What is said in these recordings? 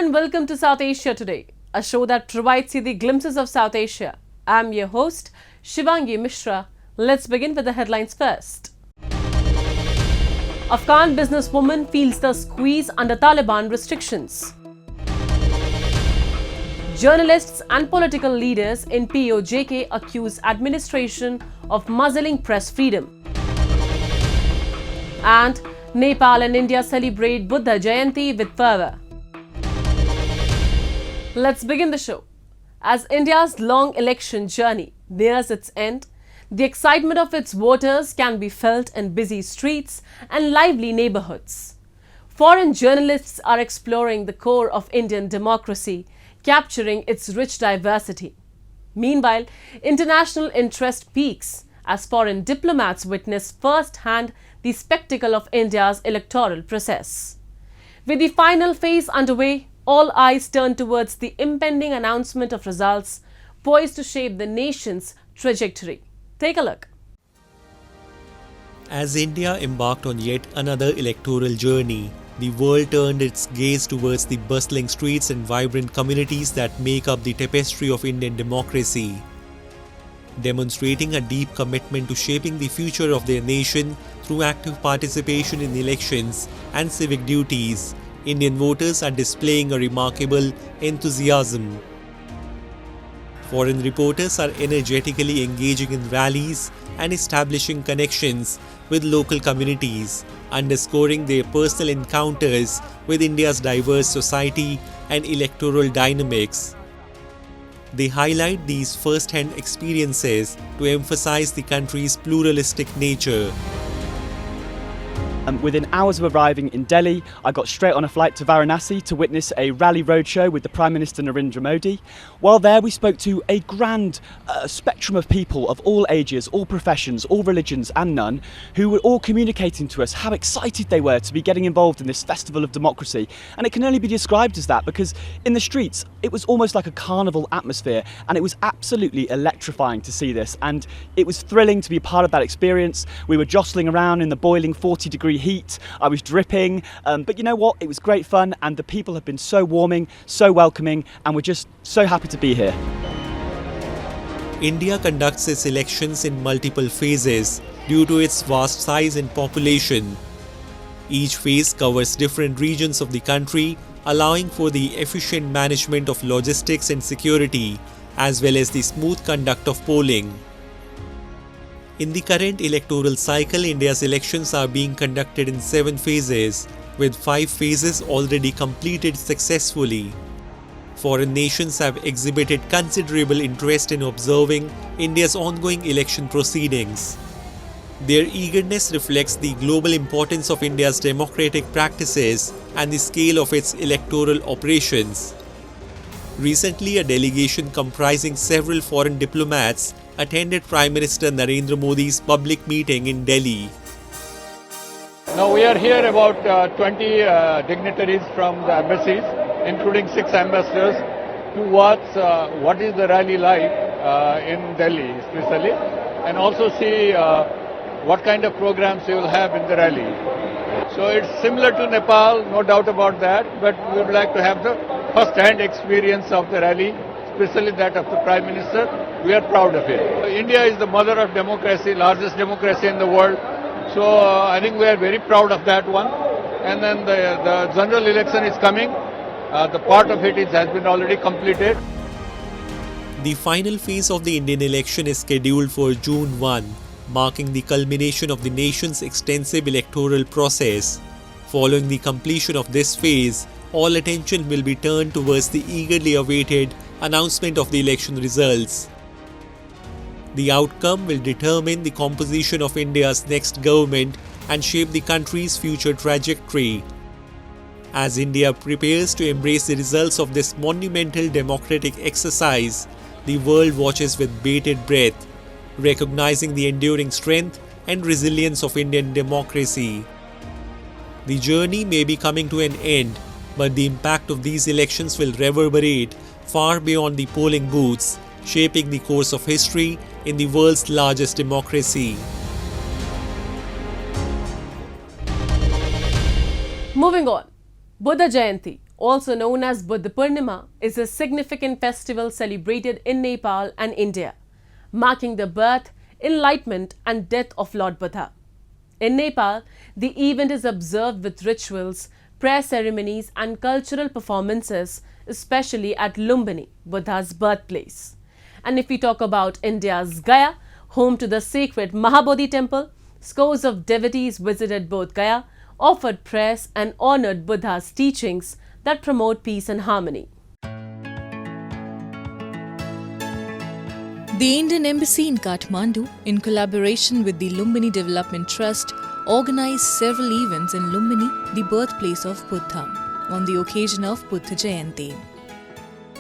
and welcome to South Asia Today, a show that provides you the glimpses of South Asia. I'm your host, Shivangi Mishra. Let's begin with the headlines first. Afghan businesswoman feels the squeeze under Taliban restrictions. Journalists and political leaders in POJK accuse administration of muzzling press freedom. And Nepal and India celebrate Buddha Jayanti with fervour. Let's begin the show. As India's long election journey nears its end, the excitement of its voters can be felt in busy streets and lively neighborhoods. Foreign journalists are exploring the core of Indian democracy, capturing its rich diversity. Meanwhile, international interest peaks as foreign diplomats witness firsthand the spectacle of India's electoral process. With the final phase underway, all eyes turn towards the impending announcement of results poised to shape the nation's trajectory. Take a look. As India embarked on yet another electoral journey, the world turned its gaze towards the bustling streets and vibrant communities that make up the tapestry of Indian democracy. Demonstrating a deep commitment to shaping the future of their nation through active participation in elections and civic duties, Indian voters are displaying a remarkable enthusiasm. Foreign reporters are energetically engaging in rallies and establishing connections with local communities, underscoring their personal encounters with India's diverse society and electoral dynamics. They highlight these first-hand experiences to emphasize the country's pluralistic nature. Within hours of arriving in Delhi, I got straight on a flight to Varanasi to witness a rally roadshow with the Prime Minister Narendra Modi. While there, we spoke to a grand spectrum of people of all ages, all professions, all religions and none, who were all communicating to us how excited they were to be getting involved in this festival of democracy. And it can only be described as that because in the streets, it was almost like a carnival atmosphere, and it was absolutely electrifying to see this. And it was thrilling to be a part of that experience. We were jostling around in the boiling 40-degree heat. I was dripping, but you know what? It was great fun, and the people have been so warming, so welcoming, and we're just so happy to be here. India conducts its elections in multiple phases due to its vast size and population. Each phase covers different regions of the country, allowing for the efficient management of logistics and security, as well as the smooth conduct of polling. In the current electoral cycle, India's elections are being conducted in 7 phases, with 5 phases already completed successfully. Foreign nations have exhibited considerable interest in observing India's ongoing election proceedings. Their eagerness reflects the global importance of India's democratic practices and the scale of its electoral operations. Recently, a delegation comprising several foreign diplomats attended Prime Minister Narendra Modi's public meeting in Delhi. Now we are here about 20 dignitaries from the embassies, including 6 ambassadors, to watch what is the rally like in Delhi especially, and also see what kind of programs you will have in the rally. So it's similar to Nepal, no doubt about that, but we would like to have the first-hand experience of the rally, especially that of the Prime Minister. We are proud of it. India is the mother of democracy, largest democracy in the world. So I think we are very proud of that one. And then the general election is coming. The part of it has been already completed. The final phase of the Indian election is scheduled for June 1, marking the culmination of the nation's extensive electoral process. Following the completion of this phase, all attention will be turned towards the eagerly awaited announcement of the election results. The outcome will determine the composition of India's next government and shape the country's future trajectory. As India prepares to embrace the results of this monumental democratic exercise, the world watches with bated breath, recognizing the enduring strength and resilience of Indian democracy. The journey may be coming to an end, but the impact of these elections will reverberate far beyond the polling booths, shaping the course of history in the world's largest democracy. Moving on, Buddha Jayanti, also known as Buddha Purnima, is a significant festival celebrated in Nepal and India, marking the birth, enlightenment and death of Lord Buddha. In Nepal, the event is observed with rituals, prayer ceremonies and cultural performances, especially at Lumbini, Buddha's birthplace. And if we talk about India's Gaya, home to the sacred Mahabodhi temple, scores of devotees visited both Gaya, offered prayers and honored Buddha's teachings that promote peace and harmony. The Indian Embassy in Kathmandu, in collaboration with the Lumbini Development Trust, organized several events in Lumbini, the birthplace of Buddha, on the occasion of Buddha Jayanti.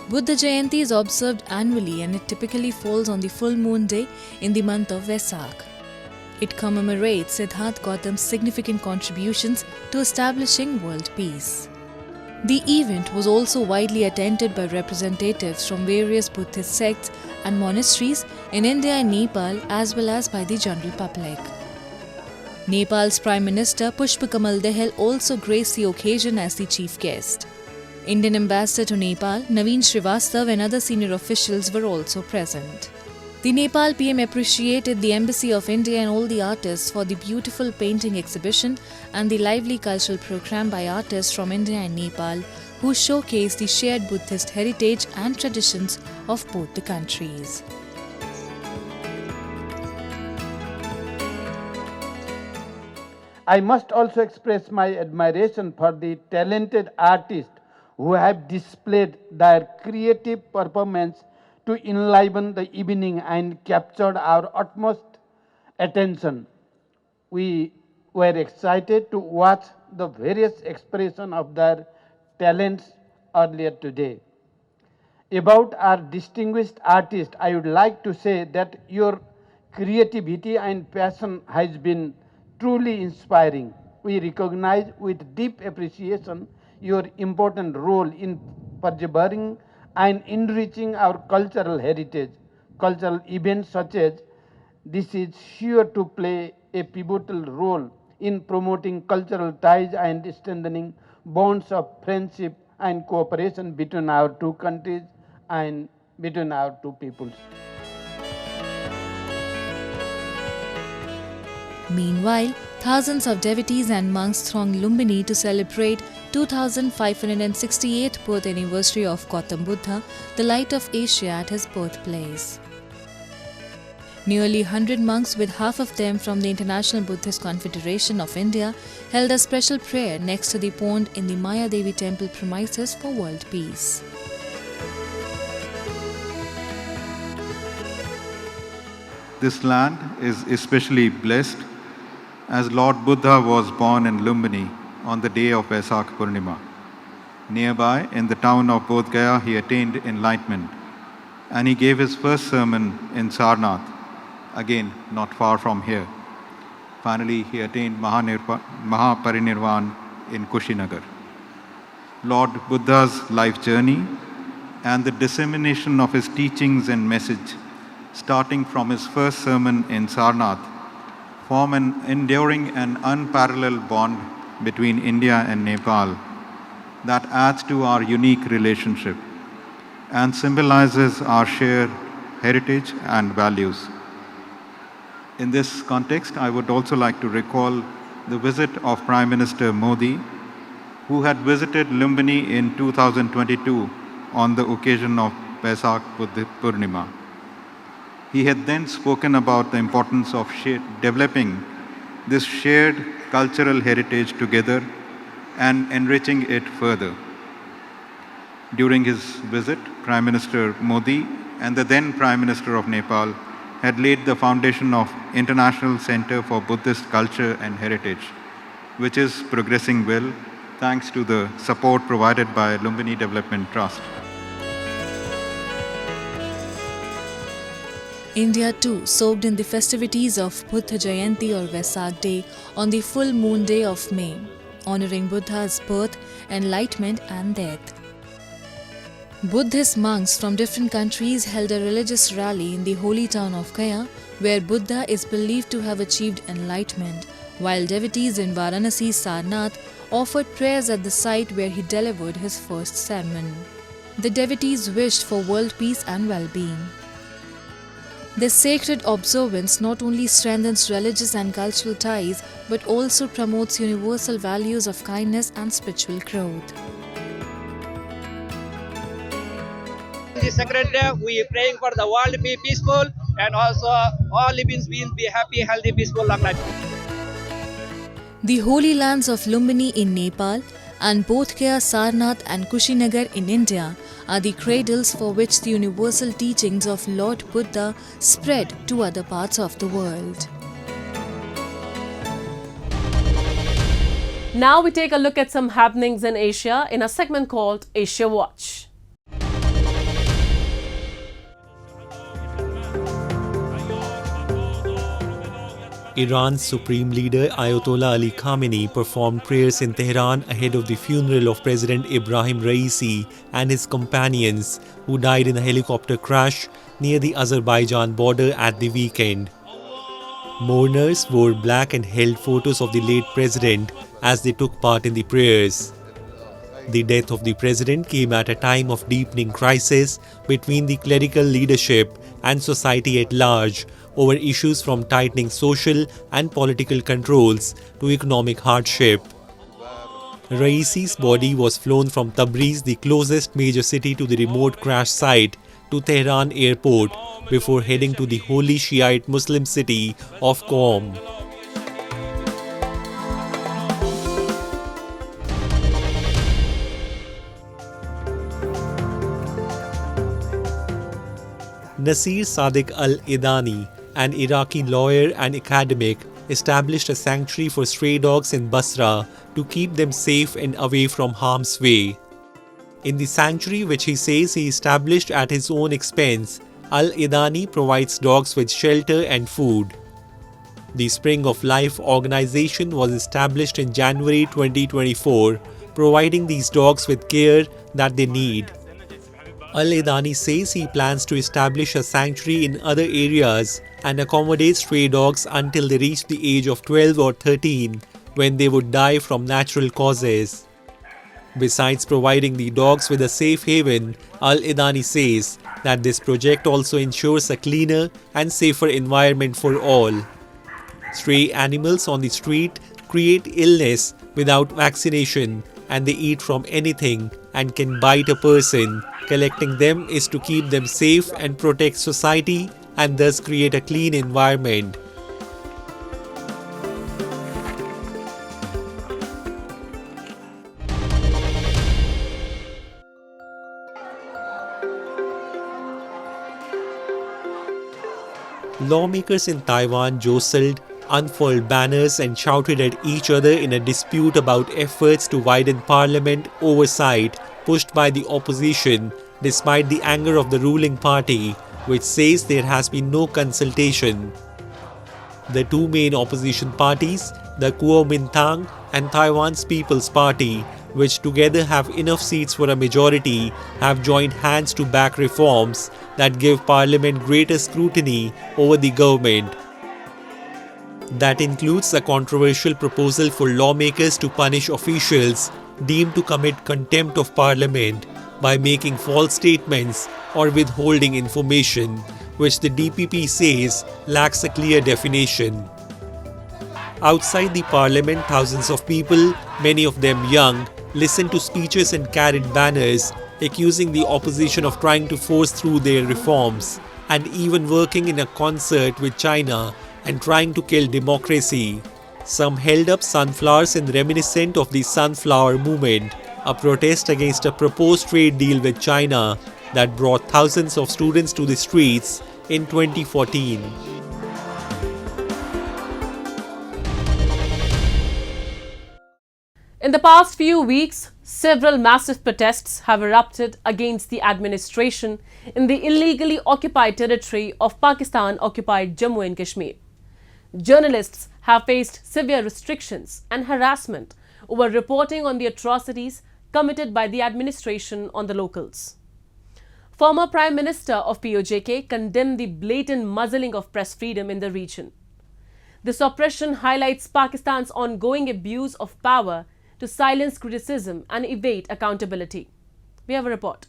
Buddha Jayanti is observed annually and it typically falls on the full moon day in the month of Vesak. It commemorates Siddhartha Gautam's significant contributions to establishing world peace. The event was also widely attended by representatives from various Buddhist sects and monasteries in India and Nepal, as well as by the general public. Nepal's Prime Minister Pushpa Kamal Dahal also graced the occasion as the chief guest. Indian Ambassador to Nepal, Naveen Srivastav, and other senior officials were also present. The Nepal PM appreciated the Embassy of India and all the artists for the beautiful painting exhibition and the lively cultural program by artists from India and Nepal who showcased the shared Buddhist heritage and traditions of both the countries. I must also express my admiration for the talented artists who have displayed their creative performance to enliven the evening and captured our utmost attention. We were excited to watch the various expressions of their talents earlier today. About our distinguished artist, I would like to say that your creativity and passion has been truly inspiring. We recognize with deep appreciation your important role in preserving and enriching our cultural heritage. Cultural events such as this is sure to play a pivotal role in promoting cultural ties and strengthening bonds of friendship and cooperation between our two countries and between our two peoples. Meanwhile, thousands of devotees and monks thronged Lumbini to celebrate 2568th birth anniversary of Gautam Buddha, the light of Asia, at his birthplace. Nearly 100 monks, with half of them from the International Buddhist Confederation of India, held a special prayer next to the pond in the Maya Devi temple premises for world peace. This land is especially blessed as Lord Buddha was born in Lumbini on the day of Vesak Purnima. Nearby, in the town of Bodh Gaya, he attained enlightenment, and he gave his first sermon in Sarnath, again not far from here. Finally, he attained Mahaparinirvan in Kushinagar. Lord Buddha's life journey and the dissemination of his teachings and message, starting from his first sermon in Sarnath, form an enduring and unparalleled bond between India and Nepal that adds to our unique relationship and symbolizes our shared heritage and values. In this context, I would also like to recall the visit of Prime Minister Modi, who had visited Lumbini in 2022 on the occasion of Vesak Buddha Purnima. He had then spoken about the importance of developing this shared cultural heritage together and enriching it further. During his visit, Prime Minister Modi and the then Prime Minister of Nepal had laid the foundation of International Center for Buddhist Culture and Heritage, which is progressing well thanks to the support provided by Lumbini Development Trust. India too soaked in the festivities of Buddha Jayanti or Vesak Day on the full moon day of May, honouring Buddha's birth, enlightenment and death. Buddhist monks from different countries held a religious rally in the holy town of Gaya, where Buddha is believed to have achieved enlightenment, while devotees in Varanasi Sarnath offered prayers at the site where he delivered his first sermon. The devotees wished for world peace and well-being. This sacred observance not only strengthens religious and cultural ties but also promotes universal values of kindness and spiritual growth. The sacred day, we are praying for the world to be peaceful and also all living beings be happy, healthy, peaceful, long life. The holy lands of Lumbini in Nepal and Bodh Gaya, Sarnath and Kushinagar in India are the cradles for which the universal teachings of Lord Buddha spread to other parts of the world. Now we take a look at some happenings in Asia in a segment called Asia Watch. Iran's Supreme Leader Ayatollah Ali Khamenei performed prayers in Tehran ahead of the funeral of President Ibrahim Raisi and his companions who died in a helicopter crash near the Azerbaijan border at the weekend. Mourners wore black and held photos of the late president as they took part in the prayers. The death of the president came at a time of deepening crisis between the clerical leadership and society at large over issues from tightening social and political controls to economic hardship. Raisi's body was flown from Tabriz, the closest major city to the remote crash site, to Tehran airport before heading to the holy Shiite Muslim city of Qom. Nasir Sadiq al-Idani, an Iraqi lawyer and academic, established a sanctuary for stray dogs in Basra to keep them safe and away from harm's way. In the sanctuary, which he says he established at his own expense, Al-Idani provides dogs with shelter and food. The Spring of Life organization was established in January 2024, providing these dogs with care that they need. Al-Idani says he plans to establish a sanctuary in other areas and accommodate stray dogs until they reach the age of 12 or 13, when they would die from natural causes. Besides providing the dogs with a safe haven, Al-Idani says that this project also ensures a cleaner and safer environment for all. Stray animals on the street create illness without vaccination, and they eat from anything and can bite a person. Collecting them is to keep them safe and protect society and thus create a clean environment. Lawmakers in Taiwan jostled, unfurled banners and shouted at each other in a dispute about efforts to widen parliament oversight pushed by the opposition, despite the anger of the ruling party, which says there has been no consultation. The two main opposition parties, the Kuomintang and Taiwan's People's Party, which together have enough seats for a majority, have joined hands to back reforms that give parliament greater scrutiny over the government. That includes a controversial proposal for lawmakers to punish officials deemed to commit contempt of parliament by making false statements or withholding information, which the DPP says lacks a clear definition. Outside the parliament, thousands of people, many of them young, listened to speeches and carried banners accusing the opposition of trying to force through their reforms and even working in a concert with China and trying to kill democracy. Some held up sunflowers in reminiscent of the Sunflower Movement, a protest against a proposed trade deal with China that brought thousands of students to the streets in 2014. In the past few weeks, several massive protests have erupted against the administration in the illegally occupied territory of Pakistan-occupied Jammu and Kashmir. Journalists have faced severe restrictions and harassment over reporting on the atrocities committed by the administration on the locals. Former Prime Minister of POJK condemned the blatant muzzling of press freedom in the region. This oppression highlights Pakistan's ongoing abuse of power to silence criticism and evade accountability. We have a report.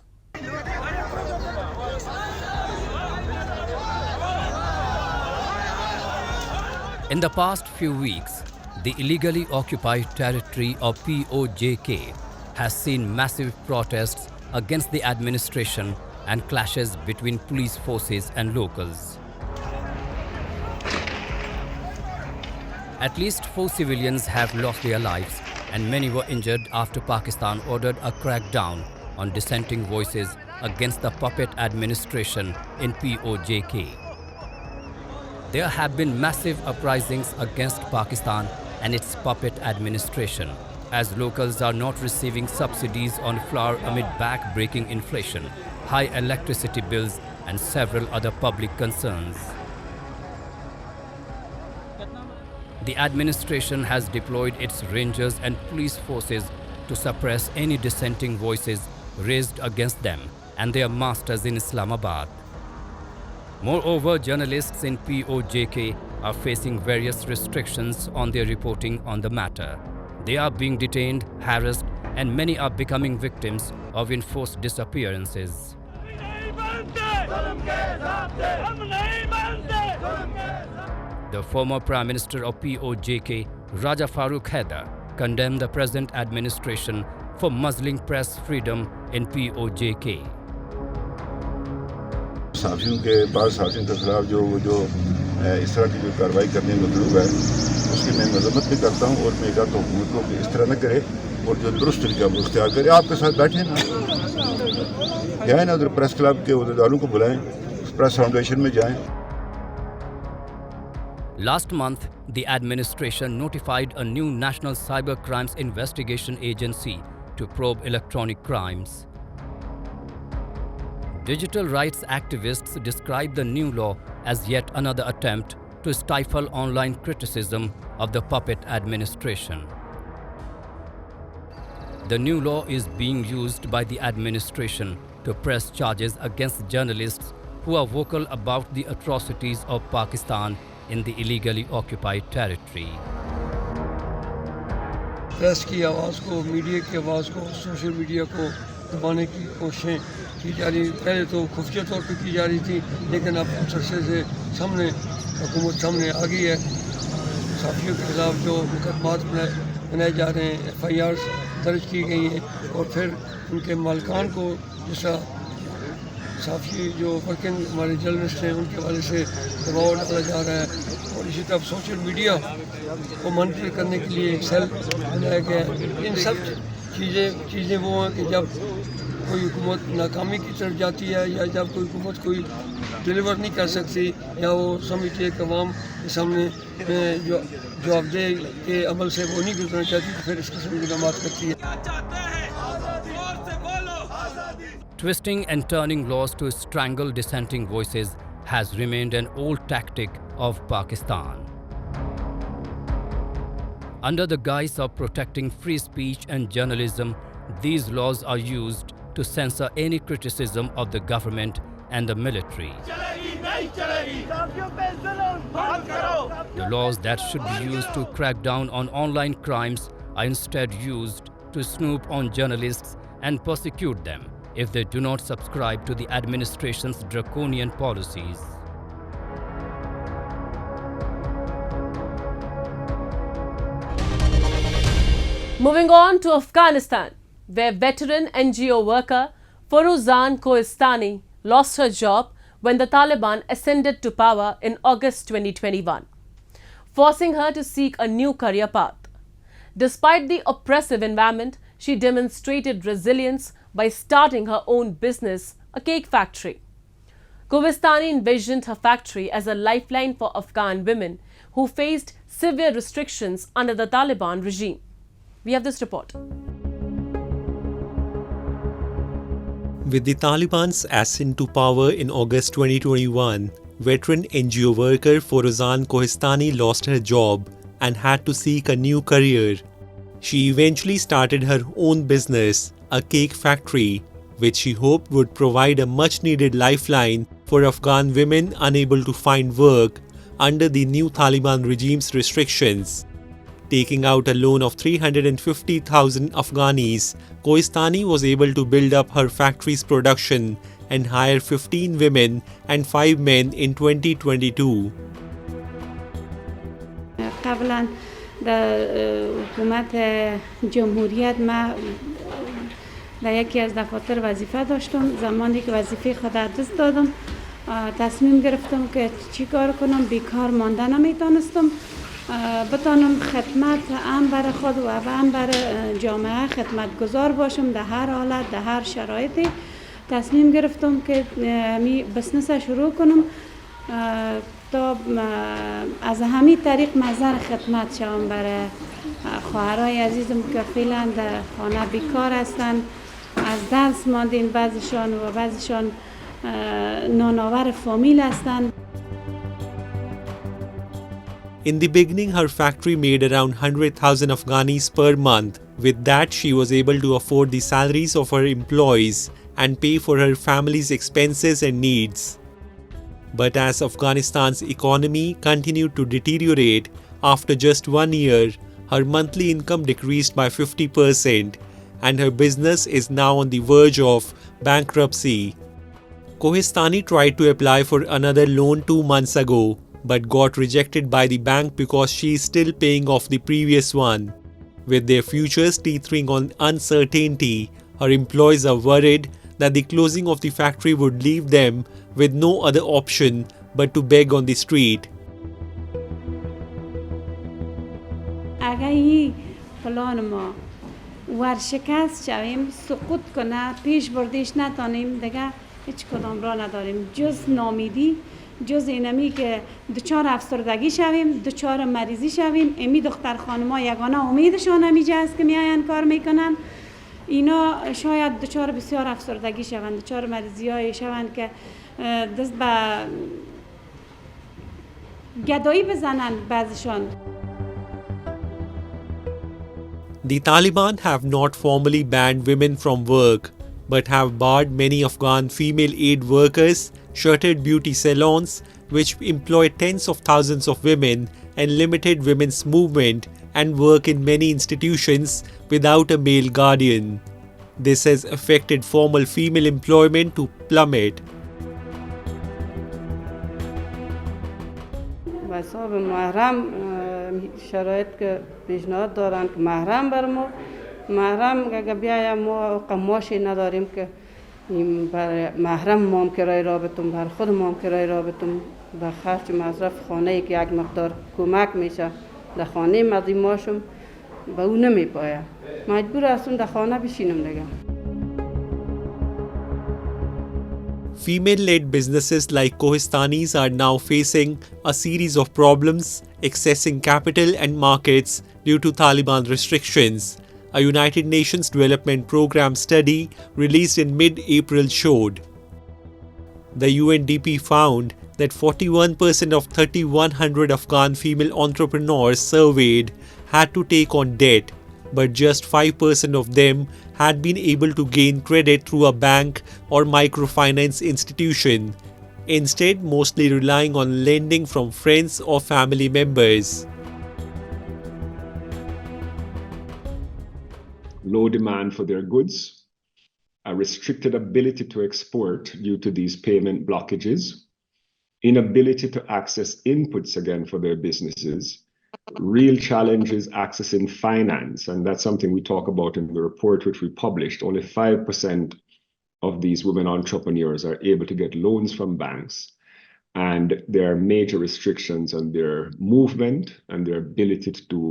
In the past few weeks, the illegally occupied territory of POJK has seen massive protests against the administration and clashes between police forces and locals. At least 4 civilians have lost their lives and many were injured after Pakistan ordered a crackdown on dissenting voices against the puppet administration in POJK. There have been massive uprisings against Pakistan and its puppet administration, as locals are not receiving subsidies on flour amid back-breaking inflation, high electricity bills and several other public concerns. The administration has deployed its rangers and police forces to suppress any dissenting voices raised against them and their masters in Islamabad. Moreover, journalists in POJK are facing various restrictions on their reporting on the matter. They are being detained, harassed, and many are becoming victims of enforced disappearances. The former Prime Minister of POJK, Raja Farooq Haider, condemned the present administration for muzzling press freedom in POJK. साफियों के बाद साफियों के खिलाफ जो इस तरह की जो कार्रवाई करने में मतलब है उसकी मैं मजम्मत भी करता हूँ और मैं कहता हूँ हुकूमत को कि इस तरह न करे और जो दुरुस्त तरीका वो इख्तियार करे। आपके साथ बैठे ना जाए ना उधर प्रेस क्लब के उहदेदारों को बुलाएं, प्रेस फाउंडेशन में जाएं। Last month, the administration notified a new National Cyber Crimes Investigation Agency to probe electronic crimes. Digital rights activists describe the new law as yet another attempt to stifle online criticism of the puppet administration. The new law is being used by the administration to press charges against journalists who are vocal about the atrocities of Pakistan in the illegally occupied territory. Press की आवाज़ को, media की आवाज़ को, social media को दबाने की कोशिशें की जा रही। पहले तो खुफिया तौर पर की जा रही थी, लेकिन अब कुछ अर्से से सामने हुकूमत सामने आ गई है। साफियों के खिलाफ जो मुकदमात बनाए जा रहे हैं, FIRs दर्ज की गई हैं और फिर उनके मालिकान को जैसा साफी जो वर्किंग हमारे जर्नलिस्ट हैं उनके वाले से दबाव डाला जा रहा है और इसी तरह सोशल मीडिया को मॉनिटर करने के लिए एक सेल बनाया गया है। इन सब चीज़ें वो हैं कि जब कोई हुकूमत नाकामी की तरफ जाती है या जब कोई हुकूमत कोई डिलीवर नहीं कर सकती या वो समझती है कि अवाम के सामने जो जवाबदेही के अमल से वो नहीं गुजरना चाहती तो फिर इस किस्म की इक़दामात करती है। Twisting and turning laws to strangle dissenting voices has remained an old tactic of Pakistan. Under the guise of protecting free speech and journalism, these laws are used to censor any criticism of the government and the military. The laws that should be used to crack down on online crimes are instead used to snoop on journalists and persecute them if they do not subscribe to the administration's draconian policies. Moving on to Afghanistan, where veteran NGO worker Foruzan Kohistani lost her job when the Taliban ascended to power in August 2021, forcing her to seek a new career path. Despite the oppressive environment, she demonstrated resilience by starting her own business, a cake factory. Kohistani envisioned her factory as a lifeline for Afghan women who faced severe restrictions under the Taliban regime. We have this report. With the Taliban's ascent to power in August 2021, veteran NGO worker Foruzan Kohistani lost her job and had to seek a new career. She eventually started her own business, a cake factory, which she hoped would provide a much-needed lifeline for Afghan women unable to find work under the new Taliban regime's restrictions. Taking out a loan of 350,000 Afghanis, Kohistani was able to build up her factory's production and hire 15 women and 5 men in 2022. قبلا در حکومت جمهوریت ما در یکی از دفاتر وظیفه داشتم. زمانی که وظیفه خود دست دادم تصمیم گرفتم که چی کار کنم. بیکار مانده نمیتونستم. بتانم خدمت هم برای خود و هم برای جامعه خدمتگزار باشم در هر حالت در هر شرایطی. تصمیم گرفتم که می بزنس شروع کنم تا از همین طریق مظهر خدمت شوم برای خواهرای عزیزم که فعلا در خانه بیکار هستند. از دست ماندین بعضیشان و بعضیشان نانآور فامیل هستند. In the beginning, her factory made around 100,000 Afghanis per month. With that, she was able to afford the salaries of her employees and pay for her family's expenses and needs. But as Afghanistan's economy continued to deteriorate, after just 1 year, her monthly income decreased by 50% and her business is now on the verge of bankruptcy. Kohistani tried to apply for another loan 2 months ago, but got rejected by the bank because she is still paying off the previous one. With their futures teetering on uncertainty, her employees are worried that the closing of the factory would leave them with no other option but to beg on the street. اگر این پلان ما ورشکست شویم، سقوط کنه، پیش بردیش نتانیم، دیگه هیچ کدام را نداریم جز نامیدی، جز اینمی که دچار افسردگی شویم، دچار مریضی شویم. امی دختر خانما یگانه امیدشان همیجه است که میاین کار میکنن. اینا شاید دچار بسیار افسردگی شوند، دچار مریضی های شوند که دست به گدایی بزنند بعضشان. The Taliban have not formally banned women from work, but have barred many Afghan female aid workers, shuttered beauty salons, which employ tens of thousands of women, and limited women's movement and work in many institutions without a male guardian. This has affected formal female employment to plummet. حساب محرم شرایط که پیشنهاد دارن که محرم بر ما محرم اگه بیایم ما قماشی نداریم که بر محرم ما هم کرای را بتون بر خود ما هم کرای را بتون به خرج مصرف خانه ای که یک مقدار کمک میشه در خانه مدیماشم به اون نمیپایم. مجبور هستم در خانه بشینم دیگه. Female-led businesses like Kohistani's are now facing a series of problems accessing capital and markets due to Taliban restrictions. A United Nations Development Programme study released in mid-April showed. The UNDP found that 41% of 3,100 Afghan female entrepreneurs surveyed had to take on debt, but just 5% of them had been able to gain credit through a bank or microfinance institution, instead mostly relying on lending from friends or family members. Low demand for their goods, a restricted ability to export due to these payment blockages, inability to access inputs again for their businesses, real challenges accessing finance, and that's something we talk about in the report which we published. Only 5% of these women entrepreneurs are able to get loans from banks, and there are major restrictions on their movement and their ability to do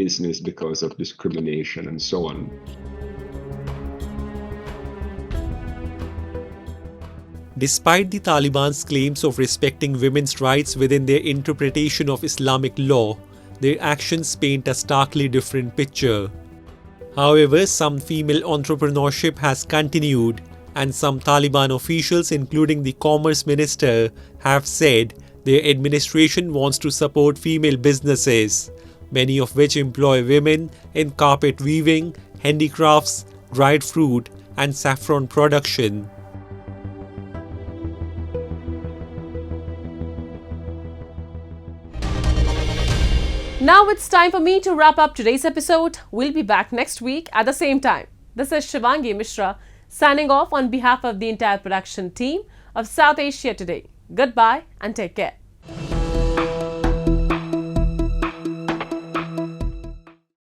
business because of discrimination and so on. Despite the Taliban's claims of respecting women's rights within their interpretation of Islamic law, their actions paint a starkly different picture. However, some female entrepreneurship has continued, and some Taliban officials, including the Commerce Minister, have said their administration wants to support female businesses, many of which employ women in carpet weaving, handicrafts, dried fruit, and saffron production. Now it's time for me to wrap up today's episode. We'll be back next week at the same time. This is Shivangi Mishra signing off on behalf of the entire production team of South Asia Today. Goodbye and take care.